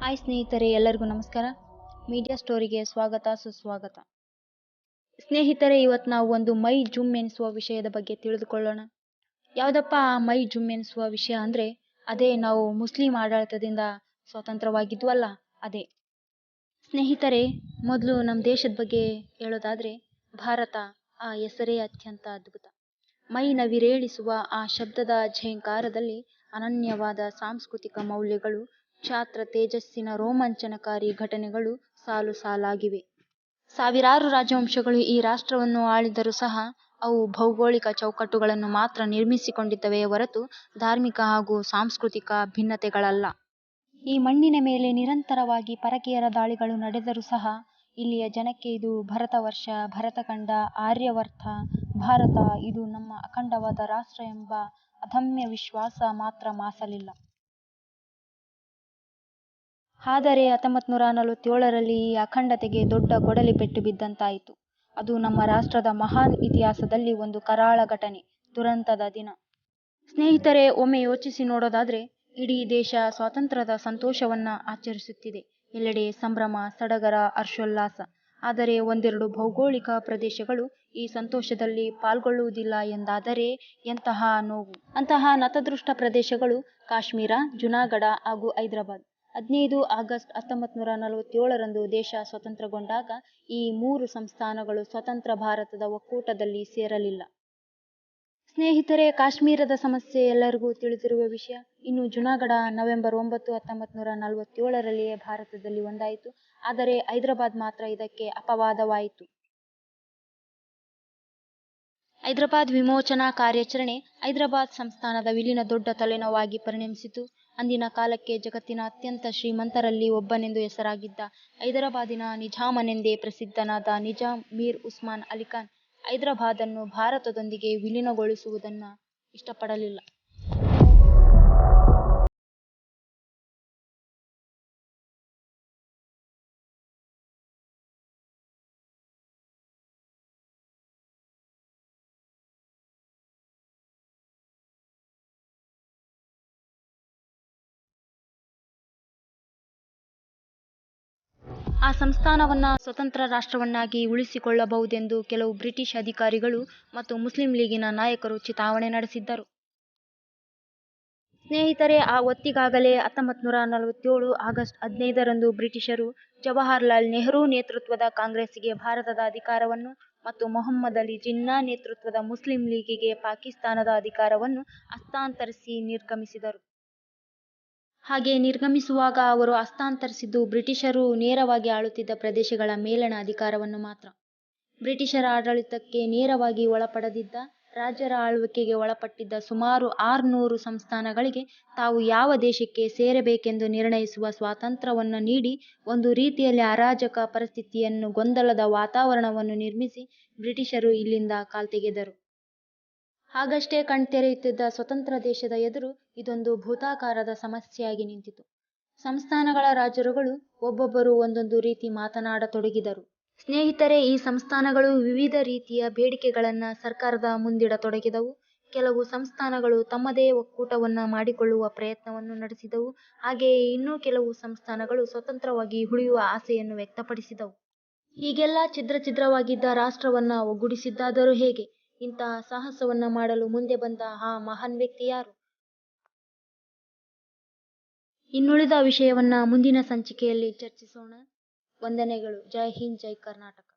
Hi ಸ್ನೇಹಿತರೆ, ಎಲ್ಲರಿಗೂ ನಮಸ್ಕಾರ. ಮೀಡಿಯಾ ಸ್ಟೋರಿಗೆ ಸ್ವಾಗತ ಸುಸ್ವಾಗತ. ಸ್ನೇಹಿತರೆ, ಇವತ್ತು ನಾವು ಒಂದು ಮೈ ಜುಮ್ ಎನಿಸುವ ವಿಷಯದ ಬಗ್ಗೆ ತಿಳಿದುಕೊಳ್ಳೋಣ. ಯಾವುದಪ್ಪ ಆ ಮೈ ಜುಮ್ ಎನಿಸುವ ವಿಷಯ ಅಂದರೆ ಅದೇ ನಾವು ಮುಸ್ಲಿಂ ಆಡಳಿತದಿಂದ ಸ್ವತಂತ್ರವಾಗಿದ್ವಲ್ಲ ಅದೇ. ಸ್ನೇಹಿತರೆ, ಮೊದಲು ನಮ್ಮ ದೇಶದ ಬಗ್ಗೆ ಹೇಳೋದಾದರೆ ಭಾರತ, ಆ ಹೆಸರೇ ಅತ್ಯಂತ ಅದ್ಭುತ. ಮೈ ನವಿರೇಳಿಸುವ ಆ ಶಬ್ದದ ಝೇಂಕಾರದಲ್ಲಿ ಅನನ್ಯವಾದ ಸಾಂಸ್ಕೃತಿಕ ಮೌಲ್ಯಗಳು, ಕ್ಷಾತ್ರ ತೇಜಸ್ಸಿನ ರೋಮಾಂಚನಕಾರಿ ಘಟನೆಗಳು ಸಾಲು ಸಾಲಾಗಿವೆ. ಸಾವಿರಾರು ರಾಜವಂಶಗಳು ಈ ರಾಷ್ಟ್ರವನ್ನು ಆಳಿದರೂ ಸಹ ಅವು ಭೌಗೋಳಿಕ ಚೌಕಟ್ಟುಗಳನ್ನು ಮಾತ್ರ ನಿರ್ಮಿಸಿಕೊಂಡಿದ್ದವೇ ಹೊರತು ಧಾರ್ಮಿಕ ಹಾಗೂ ಸಾಂಸ್ಕೃತಿಕ ಭಿನ್ನತೆಗಳಲ್ಲ. ಈ ಮಣ್ಣಿನ ಮೇಲೆ ನಿರಂತರವಾಗಿ ಪರಕೀಯರ ದಾಳಿಗಳು ನಡೆದರೂ ಸಹ ಇಲ್ಲಿಯ ಜನಕ್ಕೆ ಇದು ಭರತವರ್ಷ, ಭರತಖಂಡ, ಆರ್ಯಾವರ್ತ, ಭಾರತ ಇದು ನಮ್ಮ ಅಖಂಡವಾದ ರಾಷ್ಟ್ರ ಎಂಬ ಅದಮ್ಯ ವಿಶ್ವಾಸ ಮಾತ್ರ ಮಾಸಲಿಲ್ಲ. ಆದರೆ 1947ರಲ್ಲಿ ಈ ಅಖಂಡತೆಗೆ ದೊಡ್ಡ ಕೊಡಲಿ ಪೆಟ್ಟು ಬಿದ್ದಂತಾಯಿತು. ಅದು ನಮ್ಮ ರಾಷ್ಟ್ರದ ಮಹಾನ್ ಇತಿಹಾಸದಲ್ಲಿ ಒಂದು ಕರಾಳ ಘಟನೆ, ದುರಂತದ ದಿನ. ಸ್ನೇಹಿತರೆ, ಒಮ್ಮೆ ಯೋಚಿಸಿ ನೋಡೋದಾದರೆ ಇಡೀ ದೇಶ ಸ್ವಾತಂತ್ರ್ಯದ ಸಂತೋಷವನ್ನು ಆಚರಿಸುತ್ತಿದೆ. ಎಲ್ಲೆಡೆ ಸಂಭ್ರಮ, ಸಡಗರ, ಹರ್ಷೋಲ್ಲಾಸ. ಆದರೆ ಒಂದೆರಡು ಭೌಗೋಳಿಕ ಪ್ರದೇಶಗಳು ಈ ಸಂತೋಷದಲ್ಲಿ ಪಾಲ್ಗೊಳ್ಳುವುದಿಲ್ಲ ಎಂದಾದರೆ ಎಂತಹ ನೋವು. ಅಂತಹ ನತದೃಷ್ಟ ಪ್ರದೇಶಗಳು ಕಾಶ್ಮೀರ, ಜುನಾಗಢ ಹಾಗೂ ಹೈದರಾಬಾದ್. 15 ಆಗಸ್ಟ್ 1947ರಂದು ದೇಶ ಸ್ವತಂತ್ರಗೊಂಡಾಗ ಈ 3 ಸಂಸ್ಥಾನಗಳು ಸ್ವತಂತ್ರ ಭಾರತದ ಒಕ್ಕೂಟದಲ್ಲಿ ಸೇರಲಿಲ್ಲ. ಸ್ನೇಹಿತರೆ, ಕಾಶ್ಮೀರದ ಸಮಸ್ಯೆ ಎಲ್ಲರಿಗೂ ತಿಳಿದಿರುವ ವಿಷಯ. ಇನ್ನು ಜುನಾಗಢ ನವೆಂಬರ್ 9, 1947ರಲ್ಲಿಯೇ ಭಾರತದಲ್ಲಿ ಒಂದಾಯಿತು. ಆದರೆ ಹೈದರಾಬಾದ್ ಮಾತ್ರ ಇದಕ್ಕೆ ಅಪವಾದವಾಯಿತು. ಹೈದರಾಬಾದ್ ವಿಮೋಚನಾ ಕಾರ್ಯಾಚರಣೆ ಹೈದರಾಬಾದ್ ಸಂಸ್ಥಾನದ ವಿಲೀನ ದೊಡ್ಡ ತಲೆನೋವಾಗಿ ಪರಿಣಮಿಸಿತು. ಅಂದಿನ ಕಾಲಕ್ಕೆ ಜಗತ್ತಿನ ಅತ್ಯಂತ ಶ್ರೀಮಂತರಲ್ಲಿ ಒಬ್ಬನೆಂದು ಹೆಸರಾಗಿದ್ದ ಹೈದರಾಬಾದಿನ ನಿಜಾಮನೆಂದೇ ಪ್ರಸಿದ್ಧನಾದ ನಿಜಾಮ್ ಮೀರ್ ಉಸ್ಮಾನ್ ಅಲಿ ಖಾನ್ ಹೈದರಾಬಾದನ್ನು ಭಾರತದೊಂದಿಗೆ ವಿಲೀನಗೊಳಿಸುವುದನ್ನು ಇಷ್ಟಪಡಲಿಲ್ಲ. ಆ ಸಂಸ್ಥಾನವನ್ನು ಸ್ವತಂತ್ರ ರಾಷ್ಟ್ರವನ್ನಾಗಿ ಉಳಿಸಿಕೊಳ್ಳಬಹುದೆಂದು ಕೆಲವು ಬ್ರಿಟಿಷ್ ಅಧಿಕಾರಿಗಳು ಮತ್ತು ಮುಸ್ಲಿಂ ಲೀಗಿನ ನಾಯಕರು ಚಿತಾವಣೆ ನಡೆಸಿದ್ದರು. ಸ್ನೇಹಿತರೆ, ಆ ಹೊತ್ತಿಗಾಗಲೇ 1947 ಆಗಸ್ಟ್ 15ರಂದು ಬ್ರಿಟಿಷರು ಜವಾಹರಲಾಲ್ ನೆಹರು ನೇತೃತ್ವದ ಕಾಂಗ್ರೆಸ್ಸಿಗೆ ಭಾರತದ ಅಧಿಕಾರವನ್ನು ಮತ್ತು ಮೊಹಮ್ಮದ್ ಅಲಿ ಜಿನ್ನಾ ನೇತೃತ್ವದ ಮುಸ್ಲಿಂ ಲೀಗಿಗೆ ಪಾಕಿಸ್ತಾನದ ಅಧಿಕಾರವನ್ನು ಹಸ್ತಾಂತರಿಸಿ ನಿರ್ಗಮಿಸಿದರು. ಹಾಗೆ ನಿರ್ಗಮಿಸುವಾಗ ಅವರು ಹಸ್ತಾಂತರಿಸಿದ್ದು ಬ್ರಿಟಿಷರು ನೇರವಾಗಿ ಆಳುತ್ತಿದ್ದ ಪ್ರದೇಶಗಳ ಮೇಲಣ ಅಧಿಕಾರವನ್ನು ಮಾತ್ರ. ಬ್ರಿಟಿಷರ ಆಡಳಿತಕ್ಕೆ ನೇರವಾಗಿ ಒಳಪಡದಿದ್ದ, ರಾಜರ ಆಳ್ವಿಕೆಗೆ ಒಳಪಟ್ಟಿದ್ದ ಸುಮಾರು 600 ಸಂಸ್ಥಾನಗಳಿಗೆ ತಾವು ಯಾವ ದೇಶಕ್ಕೆ ಸೇರಬೇಕೆಂದು ನಿರ್ಣಯಿಸುವ ಸ್ವಾತಂತ್ರ್ಯವನ್ನು ನೀಡಿ ಒಂದು ರೀತಿಯಲ್ಲಿ ಅರಾಜಕ ಪರಿಸ್ಥಿತಿಯನ್ನು, ಗೊಂದಲದ ವಾತಾವರಣವನ್ನು ನಿರ್ಮಿಸಿ ಬ್ರಿಟಿಷರು ಇಲ್ಲಿಂದ ಕಾಲ್ತೆಗೆದರು. ಆಗಷ್ಟೇ ಕಣ್ತೆರೆಯುತ್ತಿದ್ದ ಸ್ವತಂತ್ರ ದೇಶದ ಎದುರು ಇದೊಂದು ಭೂತಾಕಾರದ ಸಮಸ್ಯೆಯಾಗಿ ನಿಂತಿತು. ಸಂಸ್ಥಾನಗಳ ರಾಜರುಗಳು ಒಬ್ಬೊಬ್ಬರು ಒಂದೊಂದು ರೀತಿ ಮಾತನಾಡತೊಡಗಿದರು. ಸ್ನೇಹಿತರೆ, ಈ ಸಂಸ್ಥಾನಗಳು ವಿವಿಧ ರೀತಿಯ ಬೇಡಿಕೆಗಳನ್ನು ಸರ್ಕಾರದ ಮುಂದಿಡತೊಡಗಿದವು. ಕೆಲವು ಸಂಸ್ಥಾನಗಳು ತಮ್ಮದೇ ಒಕ್ಕೂಟವನ್ನು ಮಾಡಿಕೊಳ್ಳುವ ಪ್ರಯತ್ನವನ್ನು ನಡೆಸಿದವು. ಹಾಗೆಯೇ ಇನ್ನೂ ಕೆಲವು ಸಂಸ್ಥಾನಗಳು ಸ್ವತಂತ್ರವಾಗಿ ಉಳಿಯುವ ಆಸೆಯನ್ನು ವ್ಯಕ್ತಪಡಿಸಿದವು. ಹೀಗೆಲ್ಲ ಛಿದ್ರವಾಗಿದ್ದ ರಾಷ್ಟ್ರವನ್ನು ಒಗ್ಗೂಡಿಸಿದ್ದಾದರೂ ಹೇಗೆ? ಇಂತಹ ಸಾಹಸವನ್ನು ಮಾಡಲು ಮುಂದೆ ಬಂದ ಆ ಮಹಾನ್ ವ್ಯಕ್ತಿ ಯಾರು? ಇನ್ನುಳಿದ ವಿಷಯವನ್ನು ಮುಂದಿನ ಸಂಚಿಕೆಯಲ್ಲಿ ಚರ್ಚಿಸೋಣ. ವಂದನೆಗಳು. ಜೈ ಹಿಂದ್, ಜೈ ಕರ್ನಾಟಕ.